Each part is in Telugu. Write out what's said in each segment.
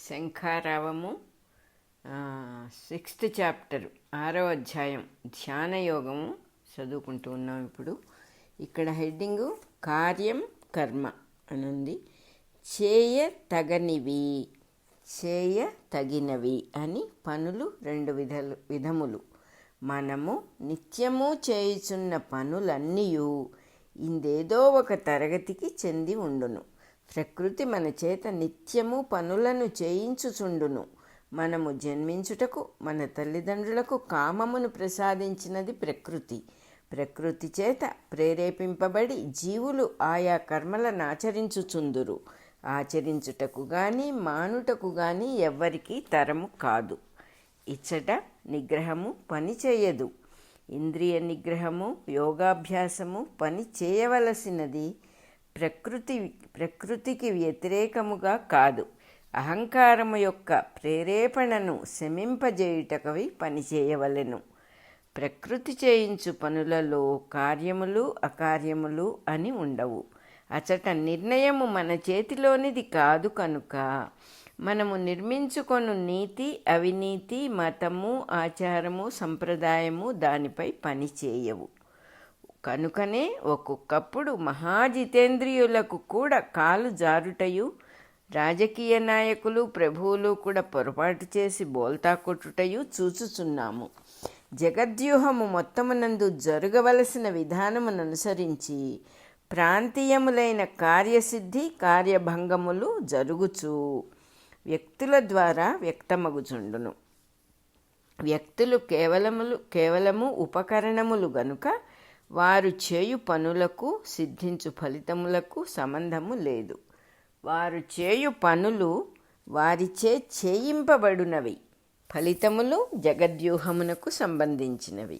శంఖారావము 6th చాప్టర్ 6వ అధ్యాయం ధ్యానయోగము చదువుకుంటూ ఉన్నాం. ఇప్పుడు ఇక్కడ హెడ్డింగు కార్యం కర్మ అని ఉంది. చేయతగినవి అని పనులు రెండు విధములు. మనము నిత్యము చేయుచున్న పనులన్నీయు ఇందేదో ఒక తరగతికి చెంది ఉండును. ప్రకృతి మన చేత నిత్యము పనులను చేయించుచుండును. మనము జన్మించుటకు మన తల్లిదండ్రులకు కామమును ప్రసాదించినది ప్రకృతి. ప్రకృతి చేత ప్రేరేపింపబడి జీవులు ఆయా కర్మలను ఆచరించుచుందురు. ఆచరించుటకు గాని మానుటకు గాని ఎవ్వరికీ తరము కాదు. ఇచ్చట నిగ్రహము పని చేయదు. ఇంద్రియ నిగ్రహము యోగాభ్యాసము పని చేయవలసినది ప్రకృతికి వ్యతిరేకముగా కాదు. అహంకారము యొక్క ప్రేరేపణను శమింపజేయుటకవి పనిచేయవలెను. ప్రకృతి చేయించు పనులలో కార్యములు అకార్యములు అని ఉండవు. అచట నిర్ణయము మన చేతిలోనిది కాదు కనుక మనము నిర్మించుకొను నీతి అవినీతి మతము ఆచారము సంప్రదాయము దానిపై పనిచేయవు. కనుకనే ఒక్కొక్కప్పుడు మహాజితేంద్రియులకు కూడా కాలు జారుటయు, రాజకీయ నాయకులు ప్రభువులు కూడా పొరపాటు చేసి బోల్తా కొట్టుటయు చూచుచున్నాము. జగద్వ్యూహము మొత్తమునందు జరగవలసిన విధానమును అనుసరించి ప్రాంతీయములైన కార్యసిద్ధి కార్యభంగములు జరుగుచు వ్యక్తుల ద్వారా వ్యక్తమగుచుండును. వ్యక్తులు కేవలము ఉపకరణములు గనుక వారు చేయు పనులకు సిద్ధించు ఫలితములకు సంబంధము లేదు. వారు చేయు పనులు వారిచే చేయింపబడినవి, ఫలితములు జగద్వ్యూహమునకు సంబంధించినవి.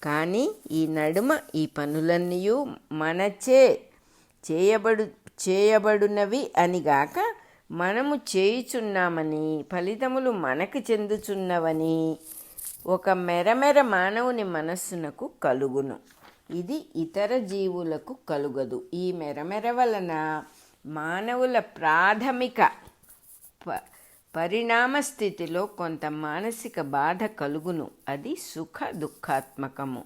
కానీ ఈ నడుమ ఈ పనులన్నీ మనచే చేయబడినవి అనిగాక మనము చేయుచున్నామని ఫలితములు మనకు చెందుచున్నవని ఒక మెరమెర మానవుని మనస్సునకు కలుగును. ఇది ఇతర జీవులకు కలుగదు. ఈ మెరమెర వలన మానవుల ప్రాథమిక పరిణామ స్థితిలో కొంత మానసిక బాధ కలుగును. అది సుఖ దుఃఖాత్మకము,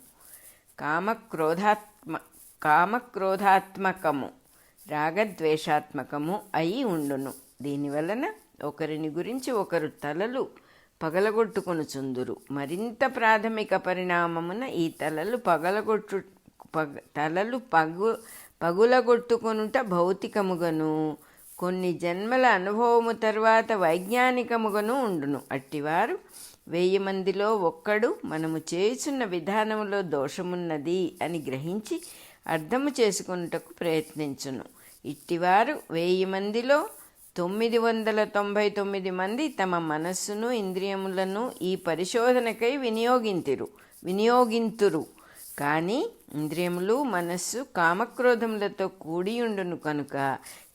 కామక్రోధాత్మకము, రాగద్వేషాత్మకము అయి ఉండును. దీనివలన ఒకరిని గురించి ఒకరు తలలు పగలగొట్టుకొనుచుందురు. మరింత ప్రాథమిక పరిణామమున ఈ పగులగొట్టుకొనుట భౌతికముగను, కొన్ని జన్మల అనుభవము తర్వాత వైజ్ఞానికముగను ఉండును. అట్టివారు 1000 మందిలో ఒక్కడు మనము చేయుచున్న విధానములో దోషమున్నది అని గ్రహించి అర్థము చేసుకొనుటకు ప్రయత్నించును. ఇట్టివారు 1000 మందిలో 999 మంది తమ మనస్సును ఇంద్రియములను ఈ పరిశోధనకై వినియోగింతురు. కానీ ఇంద్రియములు మనస్సు కామక్రోధములతో కూడియుండును కనుక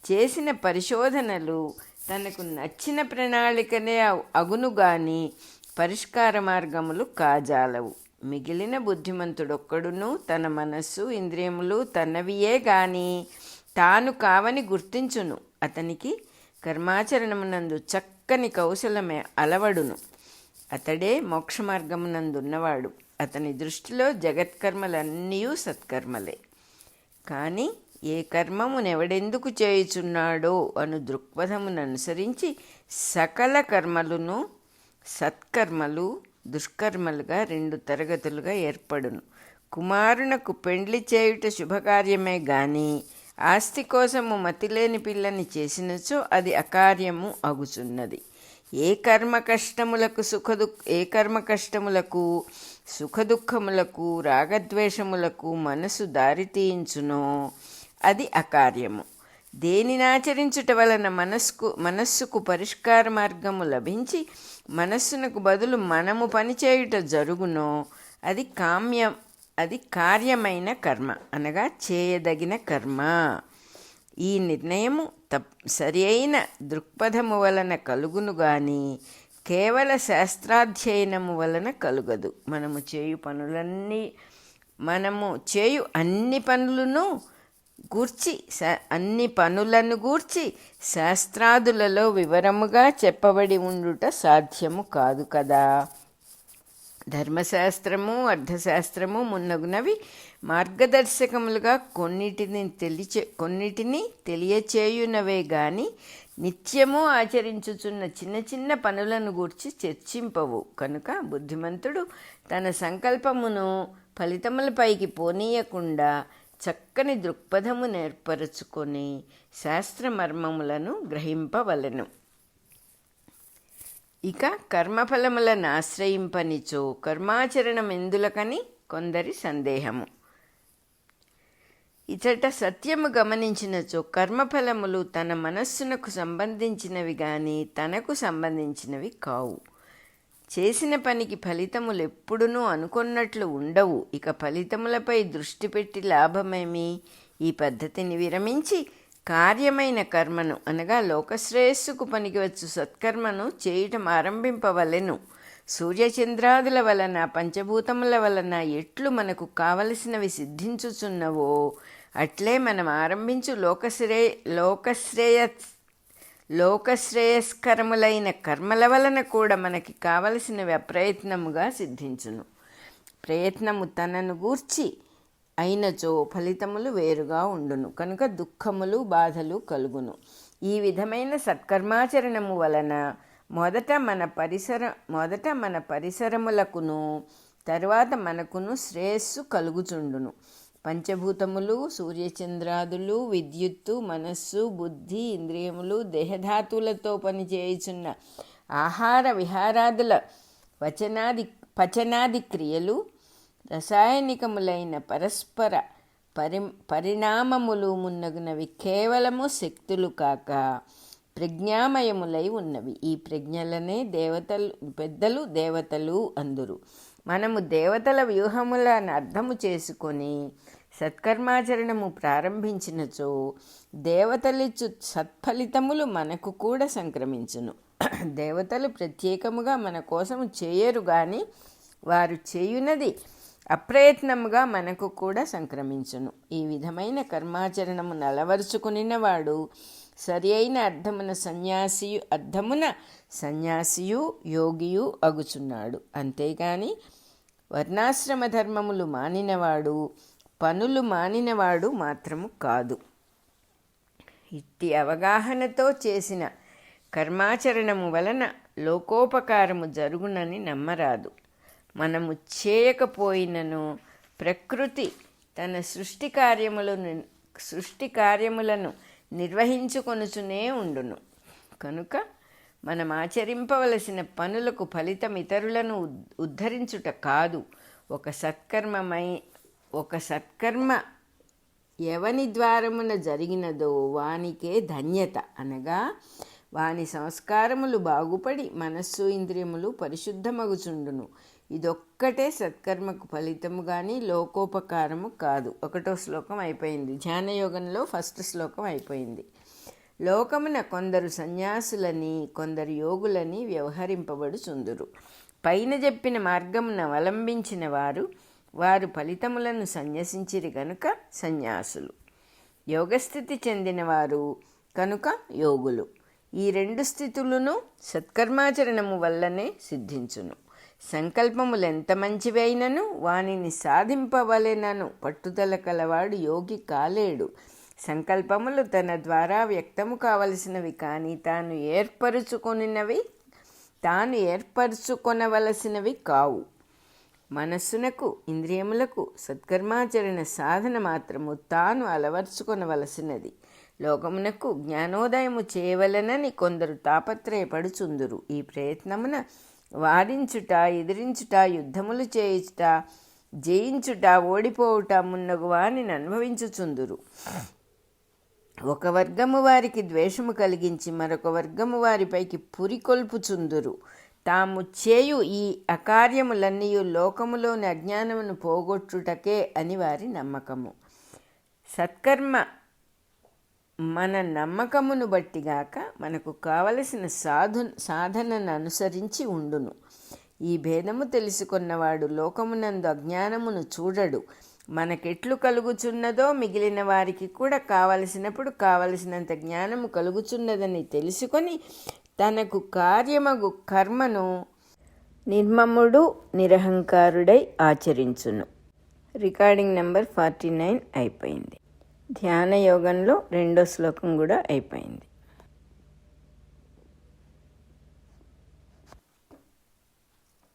చేసిన పరిశోధనలు తనకు నచ్చిన ప్రణాళికనే అగును గాని పరిష్కార మార్గములు కాజాలవు. మిగిలిన బుద్ధిమంతుడొక్కడును తన మనస్సు ఇంద్రియములు తనవియే గాని తాను కావని గుర్తించును. అతనికి కర్మాచరణమునందు చక్కని కౌశలమే అలవడును. అతడే మోక్షమార్గమునందున్నవాడు. అతని దృష్టిలో జగత్కర్మలన్నీ సత్కర్మలే. కానీ ఏ కర్మమునెవడెందుకు చేయుచున్నాడో అను దృక్పథమును అనుసరించి సకల కర్మలను సత్కర్మలు దుష్కర్మలుగా 2 తరగతులుగా ఏర్పడును. కుమారునకు పెండ్లి చేయుట శుభకార్యమే గాని ఆస్తి కోసము మతిలేని పిల్లని చేసినచో అది అకార్యము అగుచున్నది. ఏ కర్మ కష్టములకు సుఖదుఖములకు రాగద్వేషములకు మనసు దారితీయించునో అది అకార్యము. దేనినాచరించుట వలన మనస్సుకు పరిష్కార మార్గము లభించి మనస్సునకు బదులు మనము పనిచేయుట జరుగునో అది కార్యమైన కర్మ అనగా చేయదగిన కర్మ. ఈ నిర్ణయము సరి అయిన దృక్పథము వలన కలుగును గాని కేవల శాస్త్రాధ్యయనము వలన కలుగదు. మనము చేయు అన్ని పనులను గూర్చి అన్ని పనులను గూర్చి శాస్త్రాదులలో వివరముగా చెప్పబడి ఉండుట సాధ్యము కాదు కదా. ధర్మశాస్త్రము, అర్థశాస్త్రము మున్నగునవి మార్గదర్శకములుగా కొన్నిటిని తెలియచేయునవే గాని నిత్యము ఆచరించుచున్న చిన్న చిన్న పనులను గూర్చి చర్చింపవు. కనుక బుద్ధిమంతుడు తన సంకల్పమును ఫలితములపైకి పోనీయకుండా చక్కని దృక్పథము నేర్పరచుకొని శాస్త్రమర్మములను గ్రహింపవలెను. ఇక కర్మఫలములను ఆశ్రయింపనిచో కర్మాచరణం ఎందులకని కొందరి సందేహము. ఇచట సత్యము గమనించినచో కర్మఫలములు తన మనస్సునకు సంబంధించినవి గాని తనకు సంబంధించినవి కావు. చేసిన పనికి ఫలితములు ఎప్పుడునూ అనుకున్నట్లు ఉండవు. ఇక ఫలితములపై దృష్టి పెట్టి లాభమేమి? ఈ పద్ధతిని విరమించి కార్యమైన కర్మను అనగా లోకశ్రేయస్సుకు పనికివచ్చు సత్కర్మను చేయటం ఆరంభింపవలెను. సూర్యచంద్రాదుల వలన పంచభూతముల వలన ఎట్లు మనకు కావలసినవి సిద్ధించుచున్నవో అట్లే మనం ఆరంభించు లోకశ్రేయస్కరములైన కర్మల వలన కూడా మనకి కావలసినవి అప్రయత్నముగా సిద్ధించును. ప్రయత్నము తనను గూర్చి అయినచో ఫలితములు వేరుగా ఉండును. కనుక దుఃఖములు బాధలు కలుగును. ఈ విధమైన సత్కర్మాచరణము వలన మొదట మన పరిసరములకును తరువాత మనకును శ్రేయస్సు కలుగుచుండును. పంచభూతములు, సూర్యచంద్రాదులు, విద్యుత్తు, మనస్సు, బుద్ధి, ఇంద్రియములు, దేహధాతువులతో పనిచేయుచున్న ఆహార విహారాదుల పచనాది క్రియలు, రసాయనికములైన పరస్పర పరిణామములు మున్నగునవి కేవలము శక్తులు కాక ప్రజ్ఞామయములై ఉన్నవి. ఈ ప్రజ్ఞలనే పెద్దలు దేవతలు అందురు. మనము దేవతల వ్యూహములను అర్థము చేసుకొని సత్కర్మాచరణము ప్రారంభించినచో దేవతలిచ్చు సత్ఫలితములు మనకు కూడా సంక్రమించును. దేవతలు ప్రత్యేకముగా మన కోసము చేయరు గాని వారు చేయునది అప్రయత్నముగా మనకు కూడా సంక్రమించును. ఈ విధమైన కర్మాచరణము అలవరుచుకునినవాడు సరి అయిన అర్థమున సన్యాసియు యోగియు అగుచున్నాడు. అంతేగాని వర్ణాశ్రమ ధర్మములు మానినవాడు పనులు మానినవాడు మాత్రము కాదు. ఇట్టి అవగాహనతో చేసిన కర్మాచరణము వలన లోకోపకారము జరుగునని నమ్మరాదు. మనము చేయకపోయినను ప్రకృతి తన సృష్టి కార్యములను నిర్వహించుకొనుచునే ఉండును. కనుక మనం ఆచరింపవలసిన పనులకు ఫలితం ఇతరులను ఉద్ధరించుట కాదు. ఒక సత్కర్మ ఎవని ద్వారమున జరిగినదో వానికే ధన్యత, అనగా వాని సంస్కారములు బాగుపడి మనస్సు ఇంద్రియములు పరిశుద్ధమగుచుండును. ఇదొక్కటే సత్కర్మకు ఫలితము కానీ లోకోపకారము కాదు. 1వ శ్లోకం అయిపోయింది. ధ్యానయోగంలో 1st శ్లోకం అయిపోయింది. లోకమున కొందరు సన్యాసులని కొందరు యోగులని వ్యవహరింపబడుచుందురు. పైన చెప్పిన మార్గమున అవలంబించిన వారు ఫలితములను సన్యసించిరి గనుక సన్యాసులు, యోగస్థితి చెందినవారు కనుక యోగులు. ఈ 2 స్థితులను సత్కర్మాచరణము వల్లనే సిద్ధించును. సంకల్పములు ఎంత మంచివైనను వానిని సాధింపవలెనను పట్టుదల కలవాడు యోగి కాలేడు. సంకల్పములు తన ద్వారా వ్యక్తము కావలసినవి కానీ తాను ఏర్పరచుకొనవలసినవి కావు. మనస్సునకు ఇంద్రియములకు సత్కర్మాచరణ సాధన మాత్రము తాను అలవర్చుకొనవలసినది. లోకమునకు జ్ఞానోదయము చేయవలెనని కొందరు తాపత్రయపడుచుందురు. ఈ ప్రయత్నమున వారించుట, ఎదిరించుట, యుద్ధములు చేయుట, జయించుట, ఓడిపోవుట మున్నగు వారిని అనుభవించుచుందురు. ఒక వర్గము వారికి ద్వేషము కలిగించి మరొక వర్గము వారిపైకి పురికొల్పుచుందురు. తాము చేయు ఈ అకార్యములన్నీ లోకములోని అజ్ఞానమును పోగొట్టుటకే అని వారి నమ్మకము. సత్కర్మ మన నమ్మకమును బట్టిగాక మనకు కావలసిన సాధనను అనుసరించి ఉండును. ఈ భేదము తెలుసుకున్నవాడు లోకమునందు అజ్ఞానమును చూడడు. మనకెట్లు కలుగుచున్నదో మిగిలిన వారికి కూడా కావలసినప్పుడు కావలసినంత జ్ఞానము కలుగుచున్నదని తెలుసుకొని తనకు కార్యమగు కర్మను నిర్మముడు నిరహంకారుడై ఆచరించును. రికార్డింగ్ నెంబర్ 49 అయిపోయింది. ధ్యాన యోగంలో 2వ శ్లోకం కూడా అయిపోయింది.